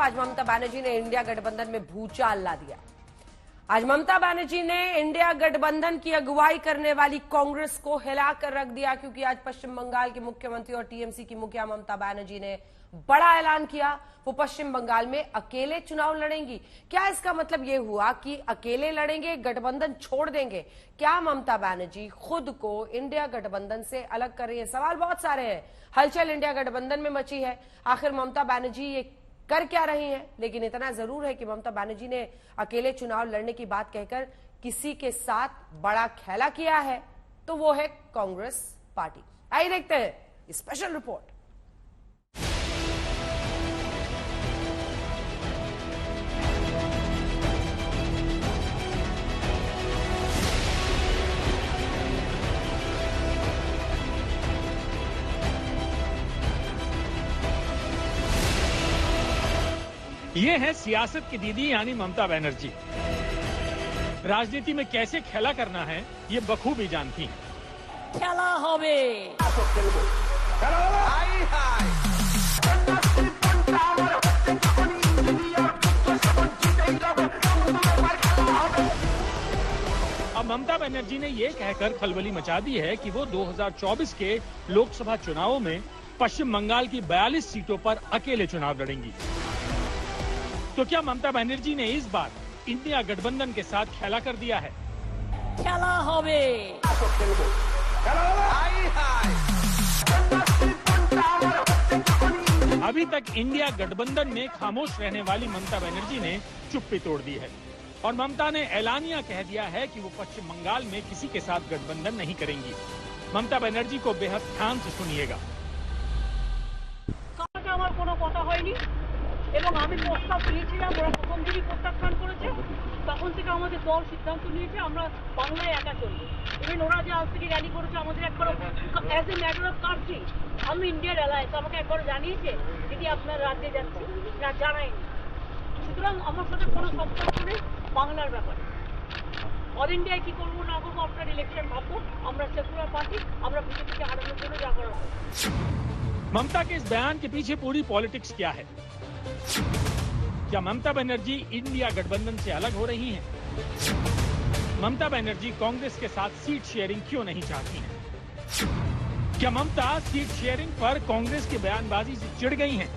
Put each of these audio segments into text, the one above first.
आज ममता बनर्जी ने इंडिया गठबंधन में भूचाल ला दिया। आज ममता बनर्जी ने इंडिया गठबंधन की अगुवाई करने वाली कांग्रेस को हिलाकर रख दिया, क्योंकि आज पश्चिम बंगाल के मुख्यमंत्री और टीएमसी की मुखिया ममता बनर्जी ने बड़ा ऐलान किया। वो पश्चिम बंगाल में अकेले चुनाव लड़ेंगी। क्या इसका मतलब ये हुआ कि अकेले लड़ेंगे, गठबंधन छोड़ देंगे? क्या ममता बनर्जी खुद को इंडिया गठबंधन से अलग कर रही है? सवाल बहुत सारे हैं। हलचल इंडिया गठबंधन में मची है। आखिर ममता बनर्जी ये कर क्या रही हैं? लेकिन इतना जरूर है कि ममता बनर्जी ने अकेले चुनाव लड़ने की बात कहकर किसी के साथ बड़ा खेला किया है, तो वो है कांग्रेस पार्टी। आइए देखते हैं स्पेशल रिपोर्ट। ये है सियासत की दीदी यानी ममता बनर्जी। राजनीति में कैसे खेला करना है ये बखूबी जानती हैं। खेला होवे। अब ममता बनर्जी ने ये कहकर खलबली मचा दी है कि वो 2024 के लोकसभा चुनावों में पश्चिम बंगाल की 42 सीटों पर अकेले चुनाव लड़ेंगी। तो क्या ममता बनर्जी ने इस बार इंडिया गठबंधन के साथ खेला कर दिया है? खेला होवे। अभी तक इंडिया गठबंधन में खामोश रहने वाली ममता बनर्जी ने चुप्पी तोड़ दी है और ममता ने ऐलानिया कह दिया है कि वो पश्चिम बंगाल में किसी के साथ गठबंधन नहीं करेंगी। ममता बनर्जी को बेहद ध्यान से सुनिएगा। এবং আমি প্রস্তাব দিয়েছিলাম, ওরা প্রথম দিনই প্রত্যাখ্যান করেছে। তখন থেকে আমাদের দল সিদ্ধান্ত নিয়েছে আমরা বাংলায় একা চলবো। ইভেন ওরা যে আজ থেকে র্যালি করেছে আমাদের একবার as a matter of country আমি ইন্ডিয়ার অ্যালায়েন্স আমাকে একবার জানিয়েছে দিদি আপনার রাজ্যে যাচ্ছে না, জানায়নি। সুতরাং আমার সাথে কোনো সম্পর্ক নেই বাংলার ব্যাপারে। অল ইন্ডিয়ায় কি করবো না করবো আপনার ইলেকশন ভাববো। আমরা সেকুলার পার্টি, আমরা বিজেপিকে হারানোর জন্য যা করা হবে। ममता के इस बयान के पीछे पूरी पॉलिटिक्स क्या है? क्या ममता बनर्जी इंडिया गठबंधन से अलग हो रही हैं? ममता बनर्जी कांग्रेस के साथ सीट शेयरिंग क्यों नहीं चाहती हैं? क्या ममता सीट शेयरिंग पर कांग्रेस की बयानबाजी से चिढ़ गई हैं?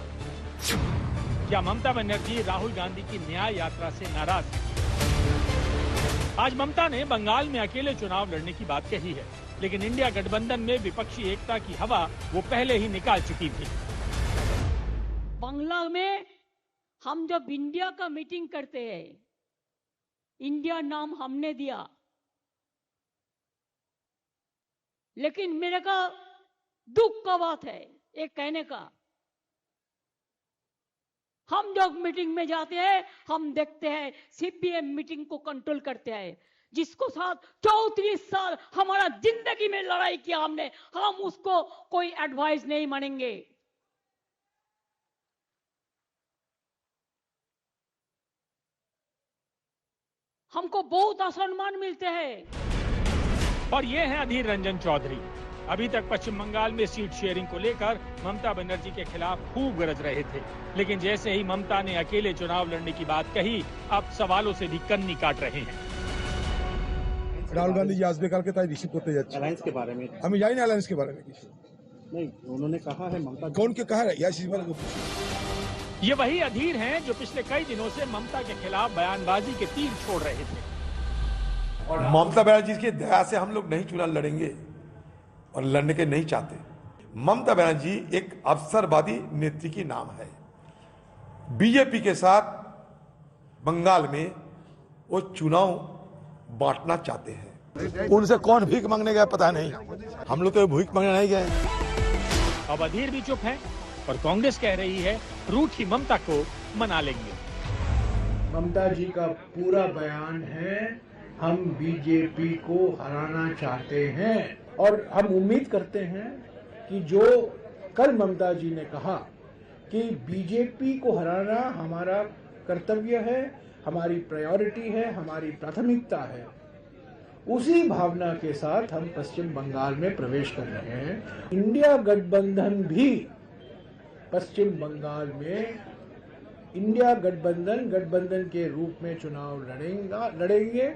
क्या ममता बनर्जी राहुल गांधी की न्याय यात्रा से नाराज हैं? आज ममता ने बंगाल में अकेले चुनाव लड़ने की बात कही है, लेकिन इंडिया गठबंधन में विपक्षी एकता की हवा वो पहले ही निकाल चुकी थी। बांग्ला में हम जब इंडिया का मीटिंग करते हैं, इंडिया नाम हमने दिया, लेकिन मेरे का दुख का बात है एक कहने का, हम जब मीटिंग में जाते हैं हम देखते हैं सीपीएम मीटिंग को कंट्रोल करते हैं, जिसको साथ 34 साल हमारा जिंदगी में लड़ाई किया हमने, हम उसको कोई एडवाइस नहीं मानेंगे। हमको बहुत असम्मान मिलते हैं। और ये है अधीर रंजन चौधरी। अभी तक पश्चिम बंगाल में सीट शेयरिंग को लेकर ममता बनर्जी के खिलाफ खूब गरज रहे थे, लेकिन जैसे ही ममता ने अकेले चुनाव लड़ने की बात कही, अब सवालों से भी कन्नी काट रहे हैं। রাহুল গান্ধী যে আসবে কালকে তাই রিসিভ করতে যাচ্ছে। अलायंस के बारे में আমি জানি না অ্যালায়েন্স के बारे में কিছু नहीं, उन्होंने कहा है ममता कौन के कहा है या इस बारे में ये वही अधीर हैं जो पिछले कई दिनों से ममता के खिलाफ बयानबाजी के तीर छोड़ रहे थे। और ममता बनर्जी की दया से हम लोग नहीं चुनाव लड़ेंगे और लड़ने के नहीं चाहते। ममता बनर्जी एक अवसरवादी नेत्री की नाम है। बीजेपी के साथ बंगाल में वो चुनाव बांटना चाहते हैं। उनसे कौन भीख मांगने गया पता नहीं, हम लोग तो भीख मांगने नहीं गए। अब अधीर भी चुप है और कांग्रेस कह रही है रूठी ममता को मना लेंगे। ममता जी का पूरा बयान है हम बीजेपी को हराना चाहते हैं और हम उम्मीद करते हैं कि जो कल ममता जी ने कहा कि बीजेपी को हराना हमारा कर्तव्य है, हमारी प्रायोरिटी है, हमारी प्राथमिकता है, उसी भावना के साथ हम पश्चिम बंगाल में प्रवेश कर रहे हैं। इंडिया गठबंधन भी पश्चिम बंगाल में इंडिया गठबंधन के रूप में चुनाव लड़ेंगे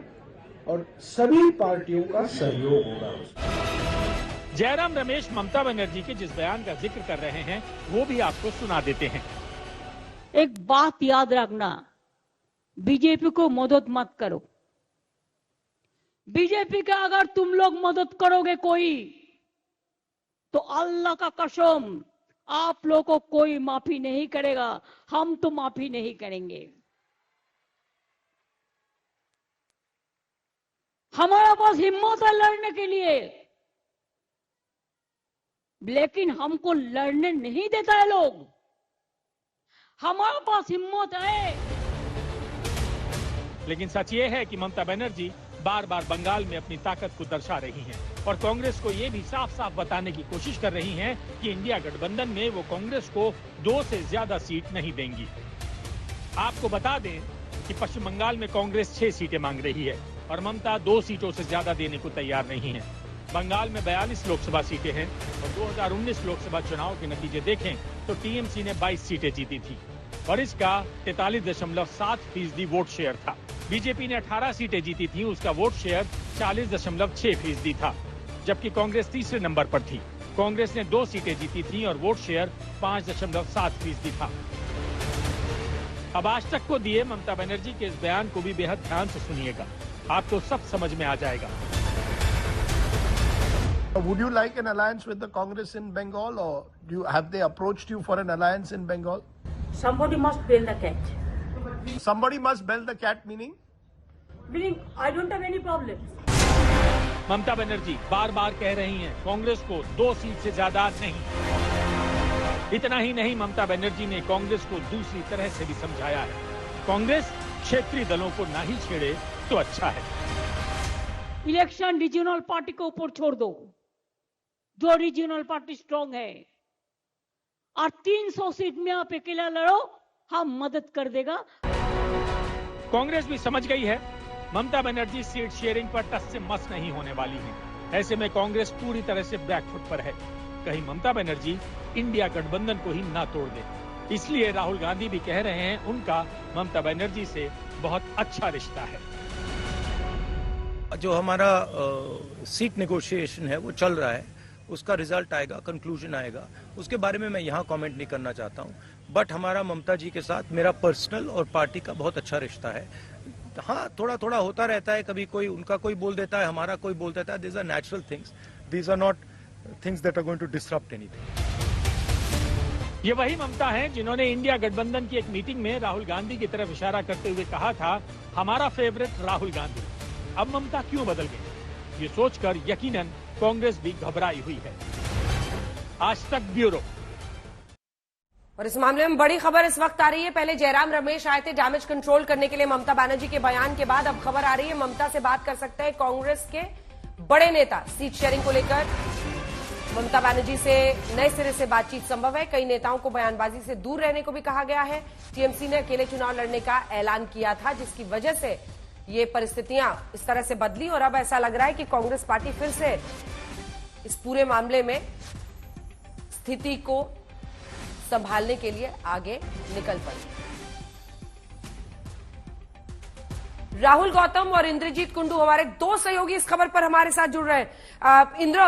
और सभी पार्टियों का सहयोग होगा। जयराम रमेश ममता बनर्जी के जिस बयान का जिक्र कर रहे हैं वो भी आपको सुना देते हैं। एक बात याद रखना, बीजेपी को मदद मत करो। बीजेपी का अगर तुम लोग मदद करोगे कोई, तो अल्लाह का कसम आप लोगों को कोई माफी नहीं करेगा, हम तो माफी नहीं करेंगे। हमारा पास हिम्मत है लड़ने के लिए, लेकिन हमको लड़ने नहीं देता है लोग। हमारे पास हिम्मत है। लेकिन सच ये है कि ममता बनर्जी बार बार बंगाल में अपनी ताकत को दर्शा रही हैं और कांग्रेस को ये भी साफ साफ बताने की कोशिश कर रही हैं कि इंडिया गठबंधन में वो कांग्रेस को 2 से ज्यादा सीट नहीं देंगी। आपको बता दें कि पश्चिम बंगाल में कांग्रेस 6 सीटें मांग रही है और ममता 2 सीटों से ज्यादा देने को तैयार नहीं है। बंगाल में 42 लोकसभा सीटें हैं और 2019 लोकसभा चुनाव के नतीजे देखें तो टीएमसी ने 22 सीटें जीती थी और इसका 43.7% वोट शेयर था। बीजेपी ने 18 सीटें जीती थी, उसका वोट शेयर 40.6% था, जबकि कांग्रेस तीसरे नंबर पर थी। कांग्रेस ने 2 सीटें जीती थी और वोट शेयर 5.7% था। अब आज तक को दिए ममता बनर्जी के इस बयान को भी बेहद ध्यान से सुनिएगा, आपको सब समझ में आ जाएगा। Would you like an alliance with the Congress in Bengal, or have they approached you for an alliance in Bengal? Somebody must bail the cat. Somebody must bail the cat, meaning? Meaning, I don't have any problem. Mamata Banerjee बार बार कह रही हैं कांग्रेस को 2 seat से ज्यादा नहीं। इतना ही नहीं, ममता बनर्जी ने कांग्रेस को दूसरी तरह से भी समझाया है। कांग्रेस क्षेत्रीय दलों को ना ही छेड़े तो अच्छा है। इलेक्शन रीजनल पार्टी को ऊपर छोड़ दो, जो रीजनल पार्टी स्ट्रांग है, और 300 सीट में आप अकेला लड़ो, हम मदद कर देगा। कांग्रेस भी समझ गई है ममता बनर्जी सीट शेयरिंग पर टस से मस नहीं होने वाली है। ऐसे में कांग्रेस पूरी तरह से बैकफुट पर है। कहीं ममता बनर्जी इंडिया गठबंधन को ही ना तोड़ दे। इसलिए राहुल गांधी भी कह रहे हैं उनका ममता बनर्जी से बहुत अच्छा रिश्ता है। जो हमारा सीट नेगोशिएशन है वो चल रहा है, उसका रिजल्ट आएगा, कंक्लूजन आएगा, उसके बारे में मैं यहाँ कमेंट नहीं करना चाहता हूँ। बट हमारा ममता जी के साथ मेरा पर्सनल और पार्टी का बहुत अच्छा रिश्ता है। हाँ, थोड़ा थोड़ा होता रहता है, कभी कोई उनका कोई बोल देता है, हमारा कोई बोल देता है। These are natural things, these are not things that are going to disrupt anything. ये वही ममता है जिन्होंने इंडिया गठबंधन की एक मीटिंग में राहुल गांधी की तरफ इशारा करते हुए कहा था, हमारा फेवरेट राहुल गांधी। अब ममता क्यों बदल गई, ये सोचकर यकीनन कांग्रेस भी घबराई हुई है। आज तक ब्यूरो। और इस मामले में बड़ी खबर इस वक्त आ रही है। पहले जयराम रमेश आए थे डैमेज कंट्रोल करने के लिए ममता बनर्जी के बयान के बाद अब खबर आ रही है ममता से बात कर सकते हैं कांग्रेस के बड़े नेता। सीट शेयरिंग को लेकर ममता बनर्जी से नए सिरे से बातचीत संभव है। कई नेताओं को बयानबाजी से दूर रहने को भी कहा गया है। टीएमसी ने अकेले चुनाव लड़ने का ऐलान किया था, जिसकी वजह से ये परिस्थितियां इस तरह से बदली और अब ऐसा लग रहा है कि कांग्रेस पार्टी फिर से इस पूरे मामले में स्थिति को संभालने के लिए आगे निकल पड़ी। राहुल गौतम और इंद्रजीत कुंडू हमारे 2 सहयोगी इस खबर पर हमारे साथ जुड़ रहे हैं। इंद्र,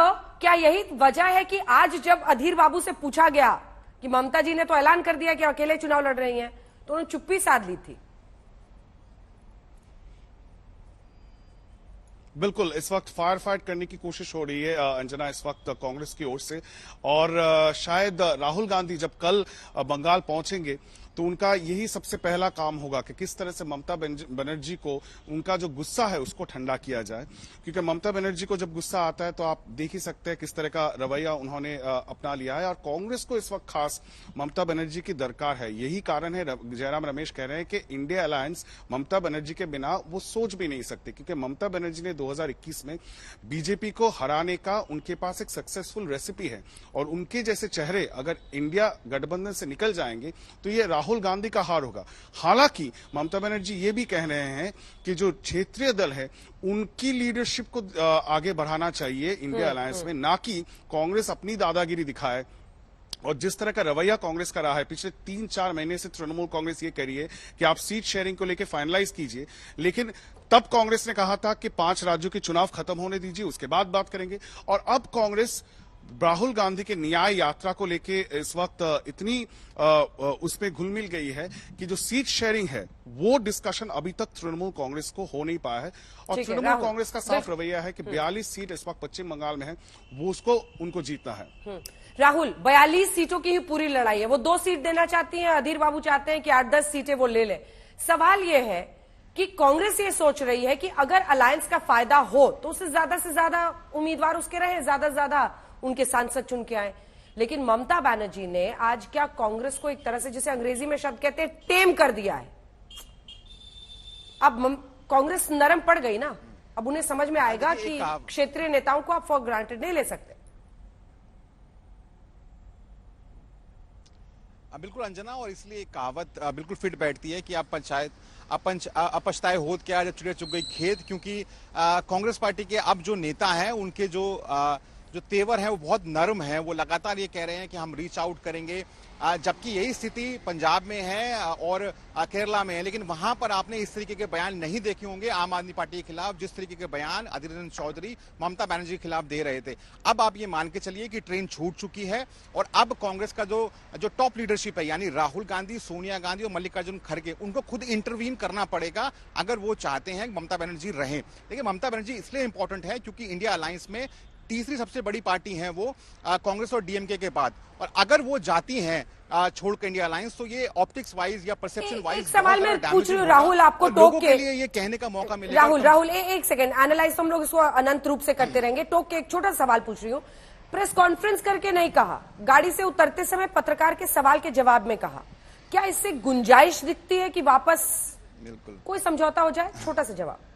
क्या यही वजह है कि आज जब अधीर बाबू से पूछा गया कि ममता जी ने तो ऐलान कर दिया कि अकेले चुनाव लड़ रही हैं, तो उन्होंने चुप्पी साध ली थी? बिल्कुल, इस वक्त फायर फाइट करने की कोशिश हो रही है अंजना, इस वक्त कांग्रेस की ओर से। और शायद राहुल गांधी जब कल बंगाल पहुंचेंगे तो उनका यही सबसे पहला काम होगा कि किस तरह से ममता बनर्जी को उनका जो गुस्सा है उसको ठंडा किया जाए। क्योंकि ममता बनर्जी को जब गुस्सा आता है तो आप देख ही सकते हैं किस तरह का रवैया उन्होंने अपना लिया है। और कांग्रेस को इस वक्त खास ममता बनर्जी की दरकार है। यही कारण है जयराम रमेश कह रहे हैं कि इंडिया अलायंस ममता बनर्जी के बिना वो सोच भी नहीं सकते, क्योंकि ममता बनर्जी ने 2021 में बीजेपी को हराने का उनके पास एक सक्सेसफुल रेसिपी है। और उनके जैसे चेहरे अगर इंडिया गठबंधन से निकल जाएंगे तो ये राहुल गांधी का हार होगा। हालांकि ममता बनर्जी ये भी कह रहे हैं कि जो क्षेत्रीय दल है उनकी लीडरशिप को आगे बढ़ाना चाहिए इंडिया अलायंस में, ना कि कांग्रेस अपनी दादागिरी दिखाए और जिस तरह का रवैया कांग्रेस का रहा है पिछले 3-4 महीने से, तृणमूल कांग्रेस ये कह रही है कि आप सीट शेयरिंग को लेकर फाइनलाइज कीजिए, लेकिन तब कांग्रेस ने कहा था कि 5 राज्यों के चुनाव खत्म होने दीजिए, उसके बाद बात करेंगे। और अब कांग्रेस राहुल गांधी के न्याय यात्रा को लेके इस वक्त इतनी उसमें घुल मिल गई है कि जो सीट शेयरिंग है वो डिस्कशन अभी तक तृणमूल कांग्रेस को हो नहीं पाया है। और तृणमूल कांग्रेस का साफ रवैया है कि 42 सीट इस वक्त पश्चिम बंगाल में है, वो उनको जीतना है। राहुल, 42 सीटों की ही पूरी लड़ाई है। वो 2 सीट देना चाहती हैं, अधीर बाबू चाहते हैं कि 8-10 सीटें वो ले ले। सवाल ये है कि कांग्रेस ये सोच रही है कि अगर अलायंस का फायदा हो तो उससे ज्यादा उम्मीदवार उसके रहे, ज्यादा से ज्यादा उनके सांसद चुन के आए। लेकिन ममता बनर्जी ने आज क्या कांग्रेस को एक तरह से, जिसे अंग्रेजी में शब्द कहते हैं, टेम कर दिया है। अब कांग्रेस नरम पड़ गई ना, अब उन्हें समझ में आएगा कि क्षेत्रीय नेताओं को आप फॉर ग्रांटेड नहीं ले सकते। बिल्कुल अंजना, और इसलिए एक कहावत बिल्कुल फिट बैठती है कि आप अपछताए होत क्या जब चिड़िया चुग गई खेत, क्योंकि कांग्रेस पार्टी के अब जो नेता हैं उनके जो तेवर है वो बहुत नरम है। वो लगातार ये कह रहे हैं कि हम रीच आउट करेंगे, जबकि यही स्थिति पंजाब में है और केरला में है। लेकिन वहां पर आपने इस तरीके के बयान नहीं देखे होंगे आम आदमी पार्टी के खिलाफ, जिस तरीके के बयान अधीर रंजन चौधरी ममता बनर्जी के खिलाफ दे रहे थे। अब आप ये मान के चलिए कि ट्रेन छूट चुकी है और अब कांग्रेस का जो टॉप लीडरशिप है, यानी राहुल गांधी, सोनिया गांधी और मल्लिकार्जुन खड़गे, उनको खुद इंटरवीन करना पड़ेगा अगर वो चाहते हैं कि ममता बनर्जी रहें। देखिए, ममता बनर्जी इसलिए इंपॉर्टेंट है क्योंकि इंडिया अलायंस में तीसरी सबसे बड़ी पार्टी है वो कांग्रेस और डीएमके के बाद, और अगर वो जाती हैं छोड़ के इंडिया अलायंस तो ये ऑप्टिक्स वाइज या परसेप्शन वाइज एक सवाल मैं पूछ रही हूँ राहुल, आपको टोक के लिए ये कहने का मौका मिलेगा। राहुल एक सेकंड, एनालाइज तो हम लोग इसको अनंत रूप से करते रहेंगे। टोक के एक छोटा सवाल पूछ रही हूँ। प्रेस कॉन्फ्रेंस करके नहीं कहा, गाड़ी से उतरते समय पत्रकार के सवाल के जवाब में कहा, क्या इससे गुंजाइश दिखती है कि वापस कोई समझौता हो जाए? छोटा सा जवाब।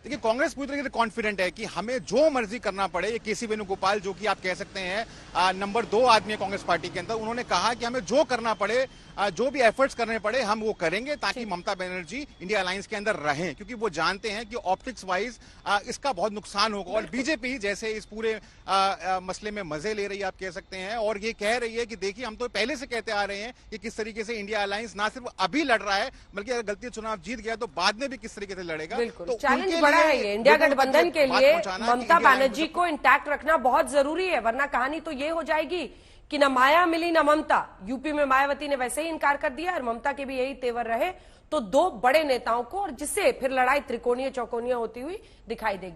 देखिए, कांग्रेस पूरी तरीके से कॉन्फिडेंट है कि हमें जो मर्जी करना पड़े। ये केसी वेणुगोपाल, जो कि आप कह सकते हैं नंबर 2 आदमी है कांग्रेस पार्टी के अंदर, उन्होंने कहा कि हमें जो करना पड़े, जो भी एफर्ट्स करने पड़े हम वो करेंगे ताकि ममता बनर्जी इंडिया अलायंस के अंदर रहें, क्योंकि वो जानते हैं कि ऑप्टिक्स वाइज इसका बहुत नुकसान होगा। और बीजेपी जैसे इस पूरे मसले में मजे ले रही है, आप कह सकते हैं, और ये कह रही है कि देखिए हम तो पहले से कहते आ रहे हैं कि किस तरीके से इंडिया अलायंस ना सिर्फ अभी लड़ रहा है, बल्कि अगर गलती चुनाव जीत गया तो बाद में भी किस तरीके से लड़ेगा। तो चैलेंज बड़ा है ये इंडिया गठबंधन के लिए। ममता बनर्जी को इंटैक्ट रखना बहुत जरूरी है, वरना कहानी तो ये हो जाएगी कि न माया मिली न ममता। यूपी में मायावती ने वैसे ही इनकार कर दिया और ममता के भी यही तेवर रहे तो 2 बड़े नेताओं को, और जिससे फिर लड़ाई त्रिकोणीय चौकोनीय होती हुई दिखाई देगी।